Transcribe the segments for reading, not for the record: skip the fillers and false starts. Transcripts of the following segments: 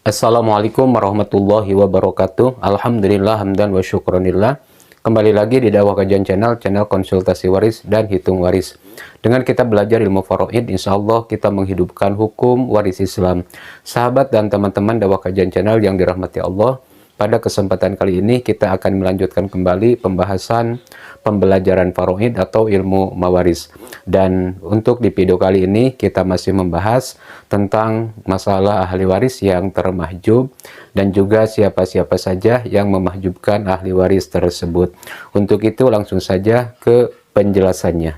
Assalamualaikum warahmatullahi wabarakatuh. Alhamdulillah hamdan wa syukronillah. Kembali lagi di Dakwah Kajian channel konsultasi waris dan hitung waris. Dengan kita belajar ilmu faraid, insya Allah kita menghidupkan hukum waris Islam. Sahabat dan teman-teman Dakwah Kajian channel yang dirahmati Allah, pada kesempatan kali ini kita akan melanjutkan kembali pembahasan pembelajaran faraid atau ilmu mawaris. Dan untuk di video kali ini kita masih membahas tentang masalah ahli waris yang termahjub dan juga siapa-siapa saja yang memahjubkan ahli waris tersebut. Untuk itu langsung saja ke penjelasannya.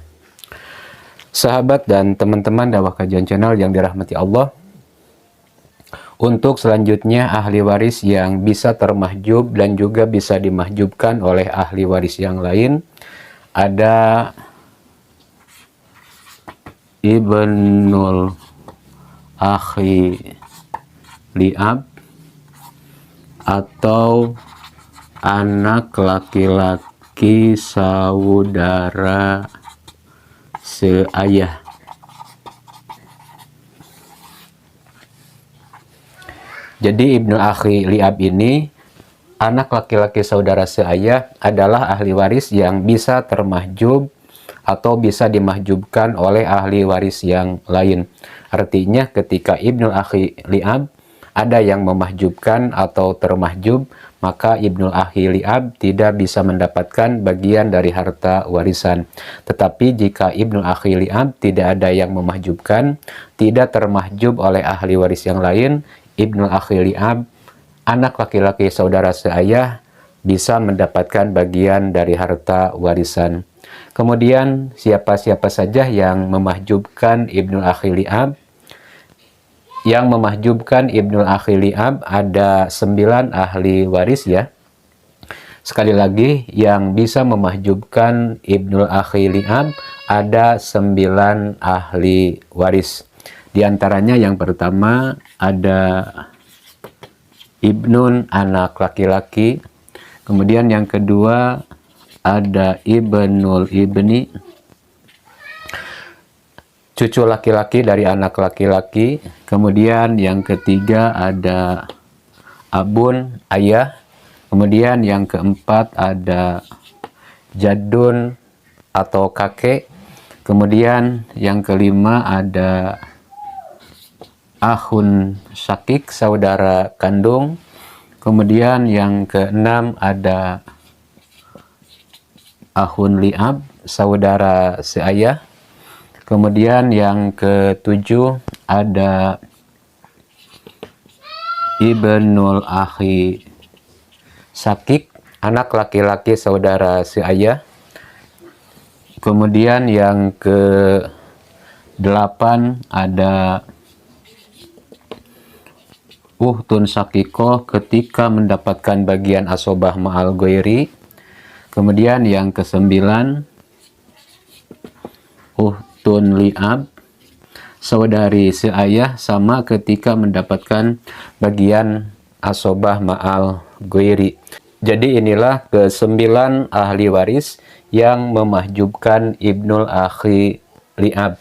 Sahabat dan teman-teman Dakwah Kajian channel yang dirahmati Allah, untuk selanjutnya ahli waris yang bisa termahjub dan juga bisa dimahjubkan oleh ahli waris yang lain ada ibnul akhi li'ab atau anak laki-laki saudara seayah. Jadi ibnu akhi li'ab ini, anak laki-laki saudara seayah, adalah ahli waris yang bisa termahjub atau bisa dimahjubkan oleh ahli waris yang lain. Artinya ketika ibnu akhi li'ab ada yang memahjubkan atau termahjub, maka ibnu akhi li'ab tidak bisa mendapatkan bagian dari harta warisan. Tetapi jika ibnu akhi li'ab tidak ada yang memahjubkan, tidak termahjub oleh ahli waris yang lain, ibnu akhi li'ab, anak laki-laki saudara seayah, bisa mendapatkan bagian dari harta warisan. Kemudian siapa-siapa saja yang memahjubkan ibnu akhi li'ab? Yang memahjubkan ibnu akhi li'ab ada 9 ahli waris ya. Sekali lagi, yang bisa memahjubkan ibnu akhi li'ab ada 9 ahli waris. Di antaranya yang pertama ada ibnun, anak laki-laki. Kemudian yang kedua ada ibnul ibni, cucu laki-laki dari anak laki-laki. Kemudian yang ketiga ada abun, ayah. Kemudian yang keempat ada jadun atau kakek. Kemudian yang kelima ada ahun syakik, saudara kandung. Kemudian yang keenam ada ahun li'ab, saudara seayah. Kemudian yang ketujuh ada ibnul akhi syakik, anak laki-laki saudara seayah. Kemudian yang ke-8 ada uhtun syakikoh ketika mendapatkan bagian asobah ma'al goiri. Kemudian yang ke-9 uhtun li'ab, saudari seayah sama ketika mendapatkan bagian asobah ma'al goiri. Jadi inilah ke-9 ahli waris yang memahjubkan ibnul akhi li'ab.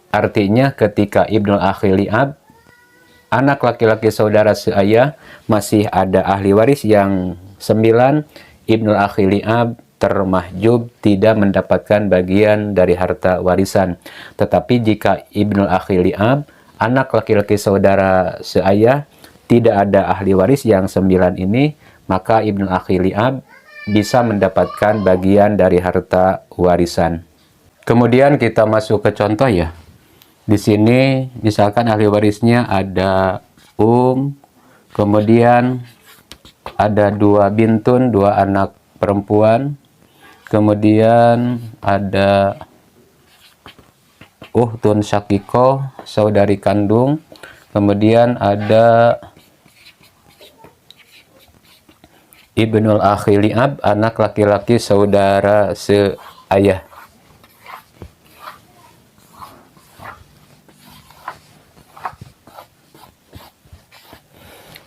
Artinya ketika ibnul akhi li'ab, anak laki-laki saudara seayah, masih ada ahli waris yang 9, ibnul akhi li'ab termahjub, tidak mendapatkan bagian dari harta warisan. Tetapi jika ibnul akhi li'ab, anak laki-laki saudara seayah, tidak ada ahli waris yang 9 ini, maka ibnul akhi li'ab bisa mendapatkan bagian dari harta warisan. Kemudian kita masuk ke contoh ya. Di sini misalkan ahli warisnya ada kemudian ada 2 bintun, 2 anak perempuan, kemudian ada uhtun syakiko, saudari kandung, kemudian ada ibnul akhi li'ab, anak laki-laki saudara seayah.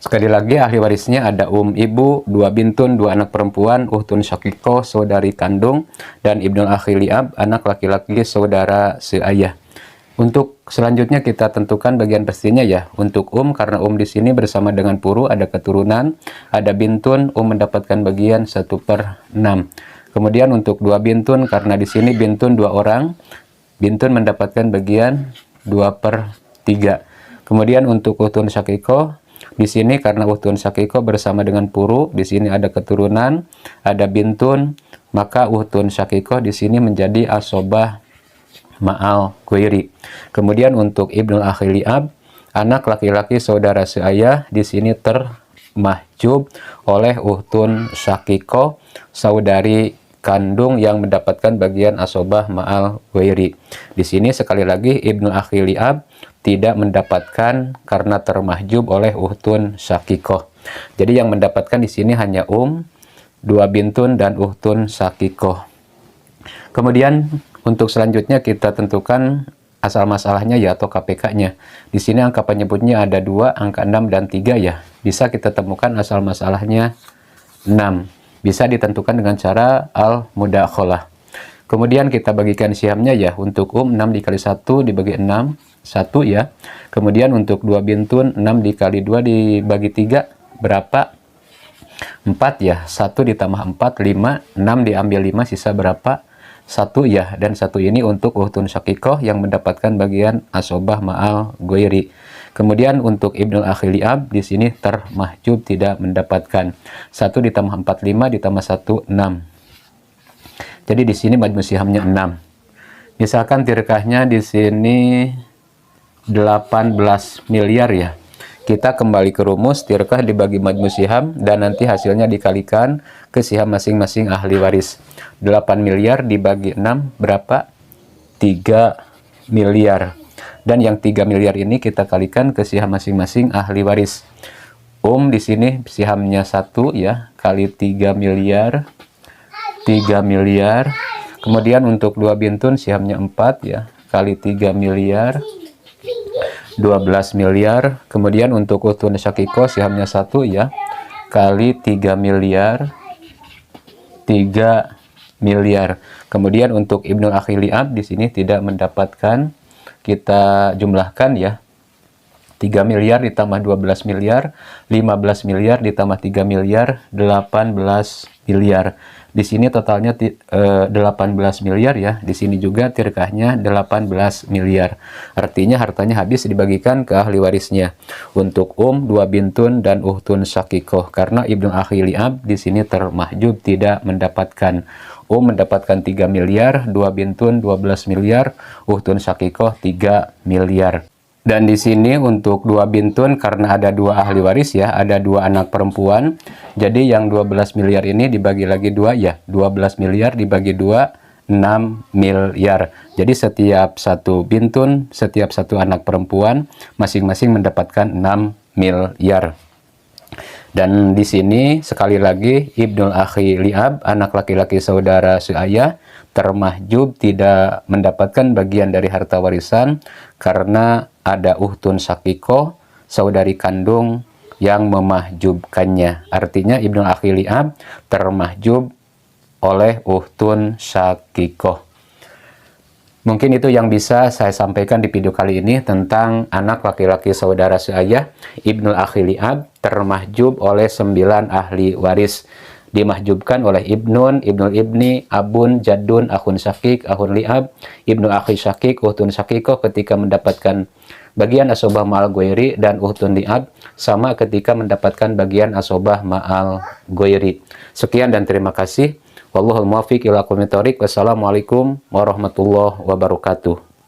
Sekali lagi ahli warisnya ada ibu, 2 bintun, 2 anak perempuan, uhtun syakiko, saudari kandung, dan ibnul akhi li'ab, anak laki-laki saudara seayah. Untuk selanjutnya kita tentukan bagian pastinya ya. Untuk karena di sini bersama dengan puru ada keturunan, ada bintun, mendapatkan bagian 1/6. Kemudian untuk 2 bintun, karena di sini bintun 2 orang, bintun mendapatkan bagian 2/3. Kemudian untuk uhtun syakiko, di sini karena uhtun syakiko bersama dengan puru, di sini ada keturunan, ada bintun, maka uhtun syakiko di sini menjadi asobah ma'al ghairi. Kemudian untuk ibnul akhi li'ab, anak laki-laki saudara seayah, di sini termahjub oleh uhtun syakiko, saudari kandung yang mendapatkan bagian asobah ma'al ghairi. Di sini sekali lagi ibnul akhi li'ab tidak mendapatkan karena termahjub oleh uhtun syakiko. Jadi yang mendapatkan di sini hanya 2 bintun dan uhtun syakiko. Kemudian untuk selanjutnya kita tentukan asal masalahnya ya atau KPK-nya. Di sini angka penyebutnya ada 2, angka 6 dan 3 ya. Bisa kita temukan asal masalahnya 6. Bisa ditentukan dengan cara al-mudakhalah. Kemudian kita bagikan sihamnya ya. Untuk 6 dikali 1 dibagi 6, 1 ya. Kemudian untuk 2 bintun, 6 dikali 2 dibagi 3 berapa? 4 ya. 1 ditambah 4, 5. 6 diambil 5, sisa berapa? 1 ya. Dan 1 ini untuk uhtun syakikoh yang mendapatkan bagian asobah ma'al ghairi. Kemudian untuk ibnul akhi li'ab di sini termahjub tidak mendapatkan. 1 ditambah 4, 5 ditambah 1, 6. Jadi di sini majmu sihamnya 6. Misalkan tirkahnya di sini 18 miliar ya. Kita kembali ke rumus, tirkah dibagi majmu siham dan nanti hasilnya dikalikan ke siham masing-masing ahli waris. 8 miliar dibagi 6 berapa? 3 miliar. Dan yang 3 miliar ini kita kalikan ke siham masing-masing ahli waris. Di sini sihamnya 1 ya, kali 3 miliar. 3 miliar. Kemudian untuk 2 bintun sihamnya 4 ya, kali 3 miliar. 12 miliar. Kemudian untuk uhtun syakiko sihamnya 1 ya, kali 3 miliar. 3 miliar. Kemudian untuk ibnul akhi li'ab di sini tidak mendapatkan, kita jumlahkan ya. 3 miliar ditambah 12 miliar, 15 miliar ditambah 3 miliar, 18 miliar. Di sini totalnya 18 miliar ya. Di sini juga tirkahnya 18 miliar. Artinya hartanya habis dibagikan ke ahli warisnya. Untuk 2 bintun dan uhtun syakikoh. Karena ibnu akhi li'ab di sini termahjub tidak mendapatkan. Mendapatkan 3 miliar, 2 bintun 12 miliar, uhtun syakikoh 3 miliar. Dan di sini untuk 2 bintun karena ada 2 ahli waris ya, ada 2 anak perempuan. Jadi yang 12 miliar ini dibagi lagi 2 ya. 12 miliar dibagi 2, 6 miliar. Jadi setiap 1 bintun, setiap 1 anak perempuan masing-masing mendapatkan 6 miliar. Dan di sini sekali lagi ibnul akhi li'ab, anak laki-laki saudara seayah, termahjub tidak mendapatkan bagian dari harta warisan karena ada uhtun syakiko, saudari kandung yang memahjubkannya. Artinya ibnul akhi li'ab termahjub oleh uhtun syakiko. Mungkin itu yang bisa saya sampaikan di video kali ini tentang anak laki-laki saudara seayah, ibnul akhi li'ab termahjub oleh 9 ahli waris. Dimahjubkan oleh ibnun, ibnul ibni, abun, jadun, akhun syakik, akhun li'ab, ibnu akhi syakik, uhtun syakikoh ketika mendapatkan bagian asobah ma'al ghairi dan uhtun li'ab sama ketika mendapatkan bagian asobah ma'al ghairi. Sekian dan terima kasih. Wallahul muwaffiq ila aqwamit thoriq. Wassalamualaikum warahmatullahi wabarakatuh.